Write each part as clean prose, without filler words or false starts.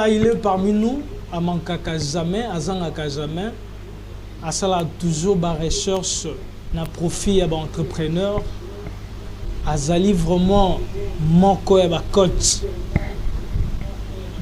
là, il est parmi nous, à Mankaka jamais, à Zangaka jamais. À ça là, toujours la recherche, na profit à entrepreneur. Azali vraiment moko ya ba coach.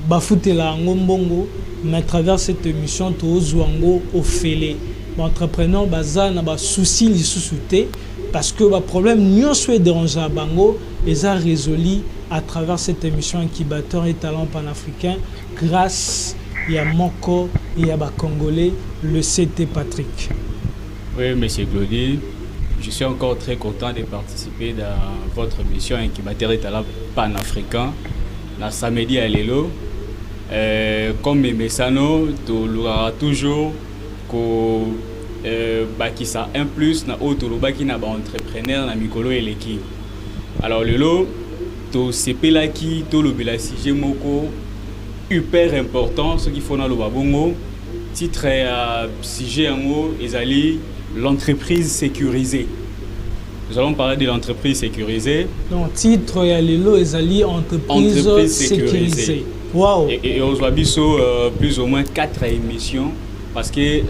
Bafutela ngombongo, mais à travers cette émission, tu oses au fêlé. Entrepreneur baza na ba souci li sous-souté parce que le problème n'y soit dérangé à bango les a résolu à travers cette émission incubateur et talent panafricain grâce à Moko et à Congolais le CT Patrick. Oui, monsieur Glody, je suis encore très content de participer dans votre émission incubateur et talent panafricain la samedi à Lelo. Comme mes messanos, tu l'auras toujours qui ça un plus na auto qui na ba entrepreneur na mikolo et l'équipe. Alors le lot to CP là qui to le bela sujet moko hyper important ce qu'il faut dans le babongo titre sujet en haut ezali l'entreprise sécurisée. Nous allons parler de l'entreprise sécurisée. Donc titre ya lelo ezali entreprise sécurisée. Wow. Et on voit biso plus ou moins 4 émissions. Parce que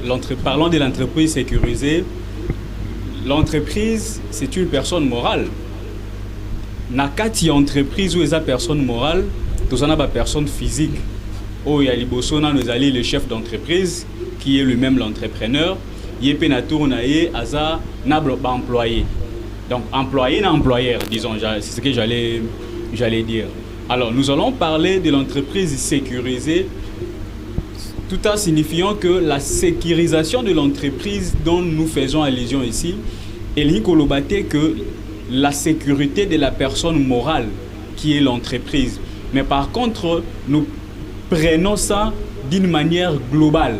parlons de l'entreprise sécurisée, l'entreprise c'est une personne morale. Nakati entreprise ou esa personne morale, tous en a personne physique. Oh ya libosona nous allons le chef d'entreprise qui est lui-même l'entrepreneur. Yépe na tournaye aza na employé. Donc employé na employeur, disons, c'est ce que j'allais dire. Alors nous allons parler de l'entreprise sécurisée. Tout en signifiant que la sécurisation de l'entreprise dont nous faisons allusion ici est l'incolobate que la sécurité de la personne morale qui est l'entreprise. Mais par contre, nous prenons ça d'une manière globale.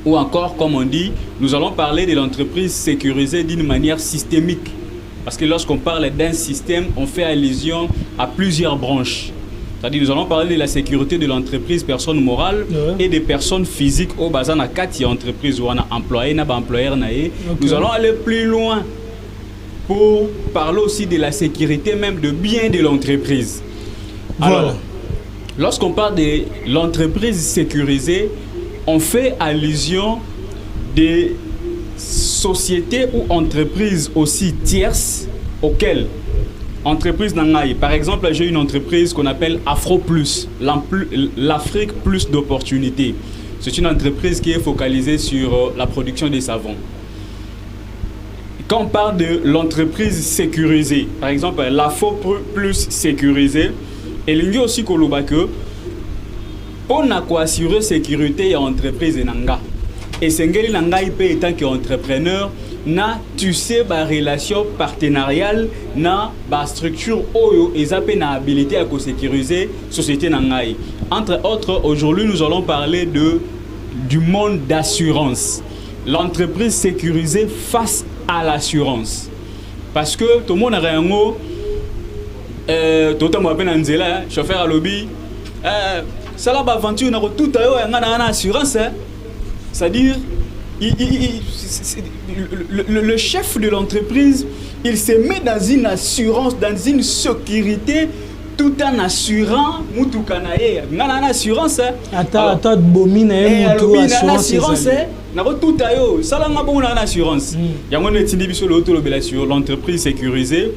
Ou encore, comme on dit, nous allons parler de l'entreprise sécurisée d'une manière systémique. Parce que lorsqu'on parle d'un système, on fait allusion à plusieurs branches. C'est-à-dire nous allons parler de la sécurité de l'entreprise personne morale et des personnes physiques au bazar à 4 entreprises où on a employé, n'a pas employeur. Nous allons aller plus loin pour parler aussi de la sécurité même de biens de l'entreprise. Voilà. Alors, lorsqu'on parle de l'entreprise sécurisée, on fait allusion des sociétés ou entreprises aussi tierces auxquelles entreprise Nangaï. Par exemple, j'ai une entreprise qu'on appelle Afro Plus, l'Afrique Plus d'opportunités. C'est une entreprise qui est focalisée sur la production des savons. Quand on parle de l'entreprise sécurisée, par exemple, l'Afro Plus sécurisée, il y a aussi que on a quoi assurer sécurité à l'entreprise Nanga. Et Sengeli Nangaï peut étant qu'entrepreneur, na tu sais ba relation partenariale na ba structure oyo ezapé na habilité à sécuriser société nangai. Entre autres, aujourd'hui nous allons parler du monde d'assurance. L'entreprise sécurisée face à l'assurance. Parce que tout le monde a rien tout le monde a nzela chauffeur à lobby ça là ba aventure na tout ayo ngana assurance c'est-à-dire le chef de l'entreprise, il se met dans une assurance, dans une sécurité, tout en assurant Moutoukanaye. Il y a une assurance. Attends, bomine, assurance. Tout ayo. Ça là, on a une assurance. Il y a l'entreprise sécurisée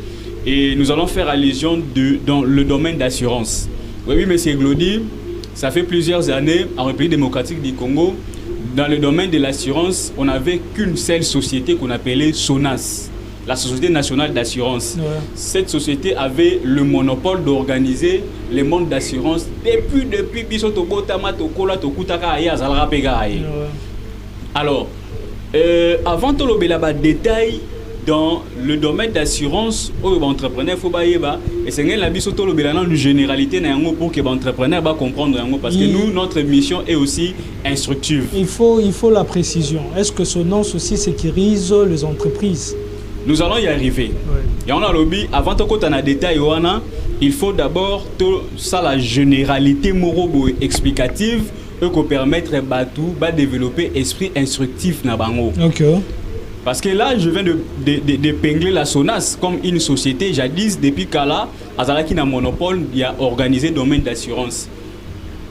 et nous allons faire allusion dans le domaine d'assurance. Oui, monsieur Glody, ça fait plusieurs années en République démocratique du Congo. Dans le domaine de l'assurance, on n'avait qu'une seule société qu'on appelait SONAS, la Société nationale d'assurance. Ouais. Cette société avait le monopole d'organiser les mondes d'assurance depuis Alors, avant tout le détail dans le domaine d'assurance, entrepreneur faut et c'est une généralité pour que l'entrepreneur va comprendre parce que nous notre mission est aussi instructive. Il faut la précision. Est-ce que ce nom aussi sécurise les entreprises? Nous allons y arriver. Ouais. Et on a lobby avant tout quand on a détail il faut d'abord ça la généralité morobo explicative et qu'on permettre de développer esprit instructif na bango. OK. Parce que là, je viens d'épingler la SONAS comme une société, jadis, depuis Kala, Azaraki n'a monopole, il a organisé le domaine d'assurance.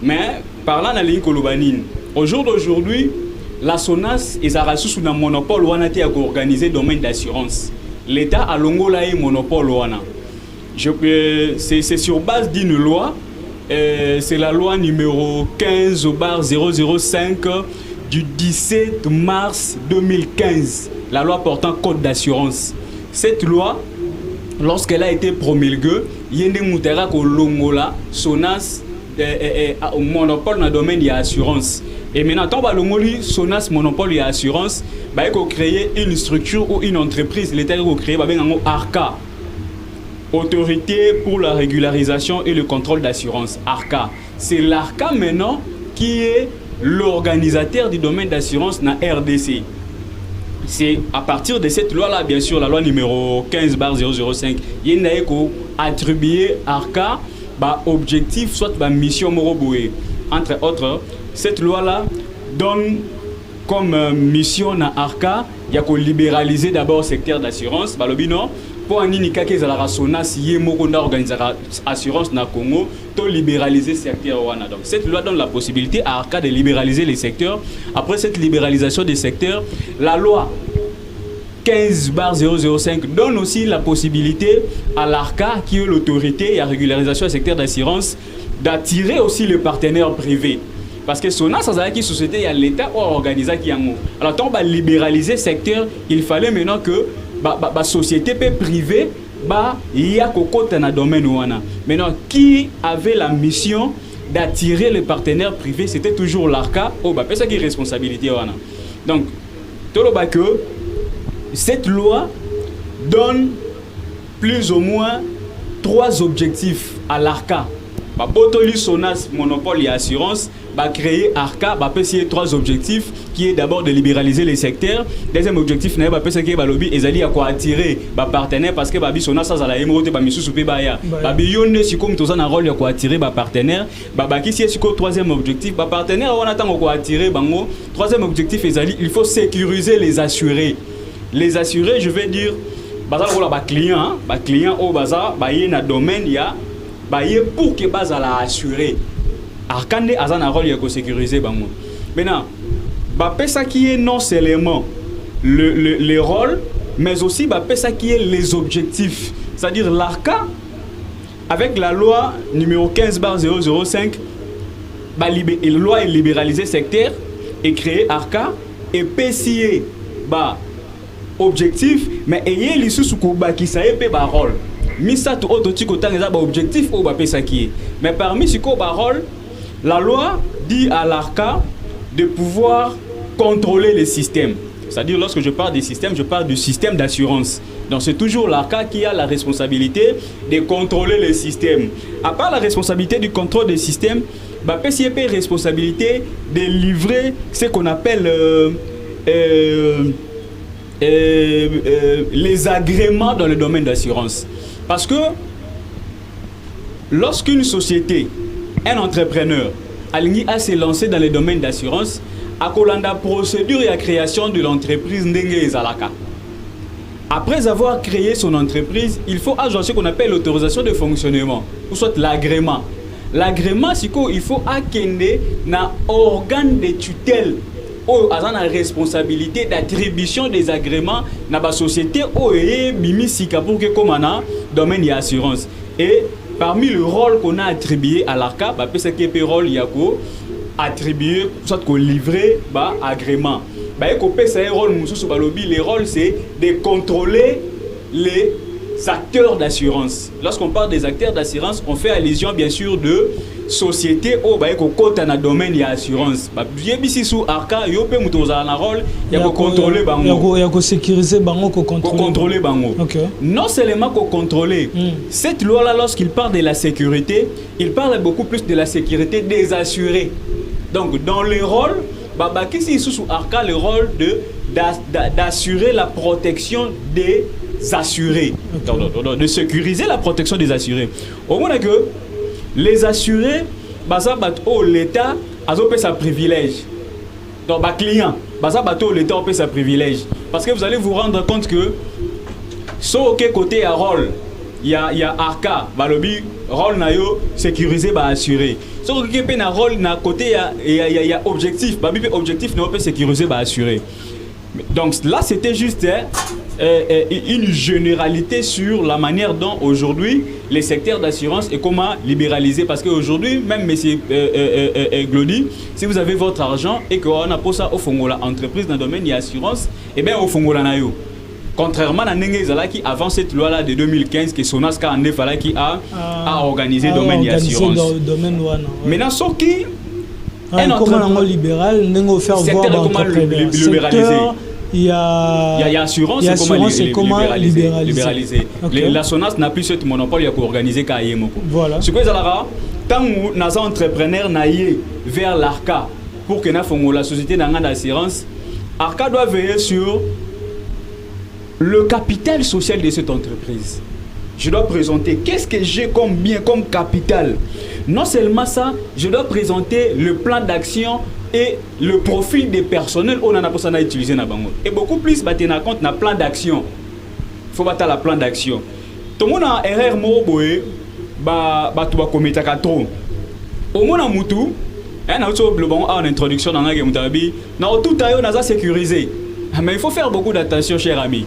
Mais parlant de la Kolobanine, au jour d'aujourd'hui, la SONAS est sous un monopole ou a organisé le domaine d'assurance. L'État a l'ongola un monopole. C'est sur base d'une loi, c'est la loi numéro 15/005 du 17 mars 2015, la loi portant code d'assurance. Cette loi, lorsqu'elle a été promulguée, il y a des longola SONAS monopole dans le domaine de l'assurance. Et maintenant, quand on a SONAS monopole et assurance, il faut créer une structure ou une entreprise. L'État a créé ARCA, Autorité pour la régularisation et le contrôle d'assurance. ARCA. C'est l'ARCA maintenant qui est l'organisateur du domaine d'assurance dans RDC. C'est à partir de cette loi-là, bien sûr, la loi numéro 15/005, il y a attribué ARCA objectif, soit mission moroboué. Entre autres, cette loi-là donne comme mission à ARCA, il y a qu'on libéraliser d'abord le secteur d'assurance. Pour un indiquer que la SONAS y est organisé assurance na Congo, to libéraliser le secteur. Donc cette loi donne la possibilité à ARCA de libéraliser les secteurs. Après cette libéralisation des secteurs, la loi 15/005 donne aussi la possibilité à l'ARCA, qui est l'autorité et la régularisation du secteur d'assurance, d'attirer aussi les partenaires privés. Parce que SONAS, ça veut dire société, il y a l'État ou organisé qui a. Alors, quand on va libéraliser le secteur, il fallait maintenant que la société privée, il y a cocotte dans le domaine. Maintenant, qui avait la mission d'attirer les partenaires privés, c'était toujours l'ARCA. C'est ça qui est responsabilité. Donc, tout le que cette loi donne plus ou moins 3 objectifs à l'ARCA. Botoli SONAS monopole et assurance créer ARCA, c'est 3 objectifs qui est d'abord de libéraliser les secteurs. Deuxième objectif, c'est que lobby est à attirer les partenaires parce que SONAS ça la émote ba misu soupe ba ya. Yonne si comme tous en rôle ya attirer les partenaires. Qui c'est le troisième objectif, les partenaires on attend ko attirer bango. Troisième objectif il faut sécuriser les assurés. Les assurés, je vais dire client au bazar na domaine ya pour que base à la assurer. Arkande azana rôle ya ko sécuriser bango. Maintenant, ça qui est non seulement les rôles, mais aussi ça qui est les objectifs. C'est-à-dire l'ARCA, avec la loi numéro 15/005, la loi est libéralisée secteur et créer ARCA et PCA objectif, mais ayez les sous-soukuba qui ça est rôle. Misa tout autre type de objectif ou mais parmi ce rôle, la loi dit à l'ARCA de pouvoir contrôler les systèmes. C'est-à-dire, lorsque je parle des systèmes, je parle du système d'assurance. Donc, c'est toujours l'ARCA qui a la responsabilité de contrôler les systèmes. À part la responsabilité du contrôle des systèmes, PCP a la responsabilité de livrer ce qu'on appelle les agréments dans le domaine d'assurance. Parce que lorsqu'une société, un entrepreneur, a s'est lancé dans le domaine d'assurance, à la procédure et la création de l'entreprise Ndenge Zalaka. Après avoir créé son entreprise, il faut avoir ce qu'on appelle l'autorisation de fonctionnement, ou soit l'agrément. L'agrément, c'est qu'il faut acquérir un organe de tutelle a la responsabilité d'attribution des agréments dans la société pour que comme un domaine d'assurance. Et parmi le rôle qu'on a attribué à l'ARCA, c'est que le rôle attribué, soit qu'on livrer agrément. Le rôle c'est de contrôler les acteurs d'assurance. Lorsqu'on parle des acteurs d'assurance, on fait allusion bien sûr de société au côté dans le domaine de l'assurance. Bien sous ARCA, il y a un rôle, il y a contrôler bango. Il y a sécuriser bango, contrôler bango. Non seulement contrôler. Cette loi-là, lorsqu'il parle de la sécurité, il parle beaucoup plus de la sécurité des Donc, dans les rôles, qui sous ARCA, le rôle d'assurer la protection des assurés, de sécuriser la protection des assurés. Au moins que les assurés, l'État a sa privilège. Donc, client, l'État a sa privilège. Parce que vous allez vous rendre compte que, côté à rôle, il y a Arca, balobi rôle na yo sécurisé ba assuré. Ce qui peut na rôle na côté il y a objectif, babi objectif na peut sécuriser ba assuré. Donc là c'était juste une généralité sur la manière dont aujourd'hui les secteurs d'assurance est comment libéraliser, parce qu'aujourd'hui même monsieur Glody, si vous avez votre argent et qu'on a posé ça au fongola entreprise dans le domaine de l'assurance, et bien au fongola na yo. Contrairement à Nengue qui avant cette loi là de 2015 que Sonas qui a organisé le domaine de l'assurance. Maintenant ce qui comment libéral Nengue faire voir libéraliser. Il y a assurance et comment libéraliser. Okay. La SONAS n'a plus ce monopole pour organiser Kayemoko. Voilà. Ce que Zalara, tant que nos entrepreneurs n'aillent vers l'ARCA pour que la société d'assurance, ARCA doit veiller sur le capital social de cette entreprise. Je dois présenter qu'est-ce que j'ai comme bien, comme capital. Non seulement ça, je dois présenter le plan d'action et le profil des personnels on en a pour ça utiliser na bango. Et beaucoup plus batena compte na plan d'action. Faut battre la plan d'action. Tout le monde a erreur mo boye ba tu ba commettre ka trop. Au monde mutu, na auto le bon en introduction dans la game tabi, na tout ayo na za sécurisé. Mais il faut faire beaucoup d'attention cher ami.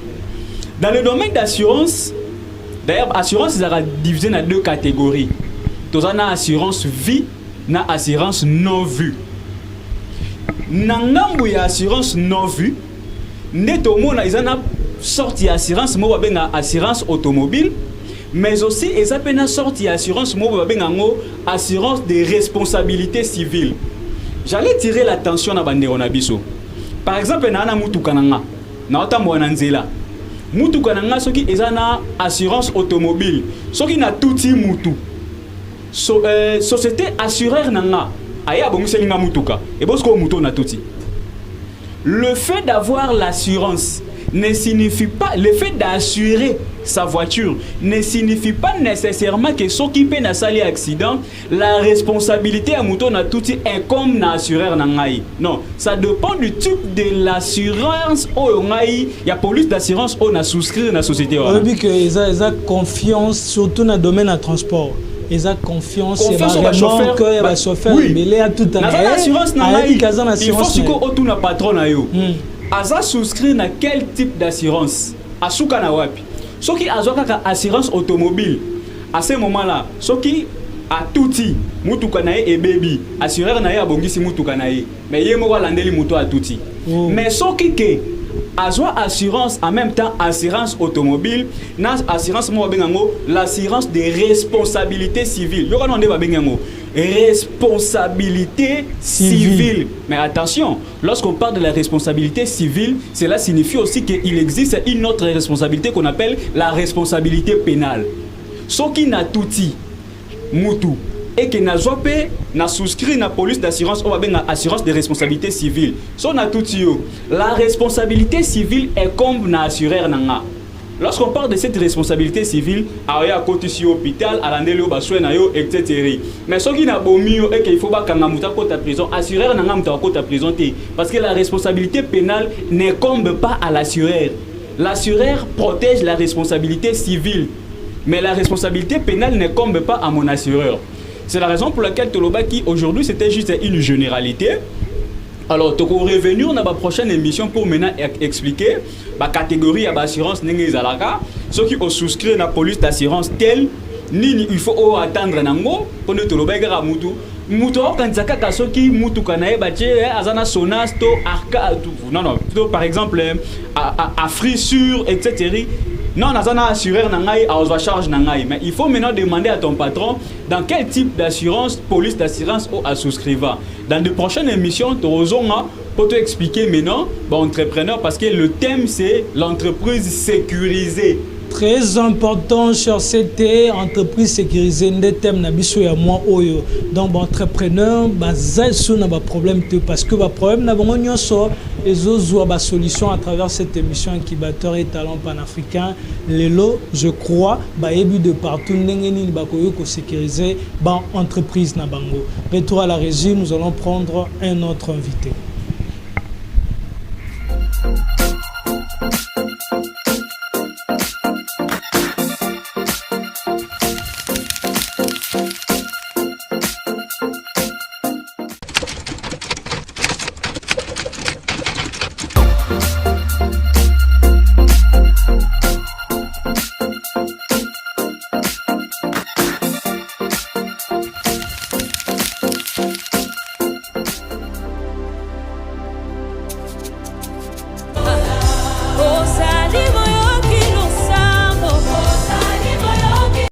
Dans le domaine d'assurance, d'ailleurs assurance ils sont divisé dans deux catégories. Tous on a assurance vie, na assurance non vue. Nangambu ya assurance non vue, neto mona ils ont sorti assurance mo babenga assurance automobile, mais aussi ils ont sorti assurance mo babenga ngo assurance de responsabilité civile. J'allais tirer l'attention na bande on biso. Par exemple na mutu kananga, na otambo na nzela. Mutu kananga soki ezana assurance automobile, soki na touti mutu. Société assureur nanga aya bongiselinga mutuka et bosko muto na touti. Le fait d'avoir l'assurance ne signifie pas, le fait d'assurer sa voiture ne signifie pas nécessairement que ce qui peut na sali accident, la responsabilité à mouton na touti incombe na assureur na ngai. Non, ça dépend du type de l'assurance o ngai, il y a police d'assurance on a souscrit na société. On dit que ils ont confiance surtout dans le domaine de transport. Ils ont confiance au chauffeur que va chauffeur mais à tout à l'heure. L'assurance na ngai, il faut que tout na patron na yo. Aza souscrit na quel type d'assurance? Asuka na wapi? Ce qui a assurance automobile, à ce moment-là, ce qui a touti, mutukanae et baby, assureur nae a bongisi mutukanae, mais yé mowa landeli muto a touti. Mais ce qui a assurance en même temps assurance automobile, na assurance mo bengango l'assurance des responsabilités civiles. Yo kana ndeba bengango responsabilité civile. Mais attention, lorsqu'on parle de la responsabilité civile, cela signifie aussi qu'il existe une autre responsabilité qu'on appelle la responsabilité pénale. Ce qui n'a tout dit, mutu, et qui n'a pas souscrit la police d'assurance, on va bien assurance de responsabilité civile. So na tout dit, la responsabilité civile est comme na assureur nanga. Lorsqu'on parle de cette responsabilité civile, à côté si hôpital, à l'andelo bassouen etc. Mais ce qui n'a pas mis et qu'il faut pas qu'on a côté prison, assureur n'a pas côté prison parce que la responsabilité pénale n'incombe pas à l'assureur. L'assureur protège la responsabilité civile, mais la responsabilité pénale n'incombe pas à mon assureur. C'est la raison pour laquelle Tolobaki aujourd'hui c'était juste une généralité. Alors, tu vas revenir dans la prochaine émission pour maintenant expliquer la catégorie d'assurance ceux qui ont souscrit à la police d'assurance telle, il faut attendre pour ne te le faire à Moutou. Moutou, quand tu as ceux qui Moutou Kanae, Azana Sonas, To Arca, non, par exemple, à Frissure, etc. Non, on a assureur nangai, on charge nangai. Mais il faut maintenant demander à ton patron dans quel type d'assurance, police d'assurance ou à souscrire. Dans de prochaines émissions, tu auras pour te expliquer maintenant, entrepreneur, parce que le thème c'est l'entreprise sécurisée. Très important, cher CT, entreprise sécurisée, des thèmes nabiso ya moi oyo. Donc entrepreneur, bazal sur na ba problème parce que ba problème na bango nyonso ezozo ba solution à travers cette émission incubateur et talent panafricain. Lelo, je crois, ba ébu de partout ndengeni ba koyo ko sécuriser ba entreprise na bango. Retour à la régie, nous allons prendre un autre invité.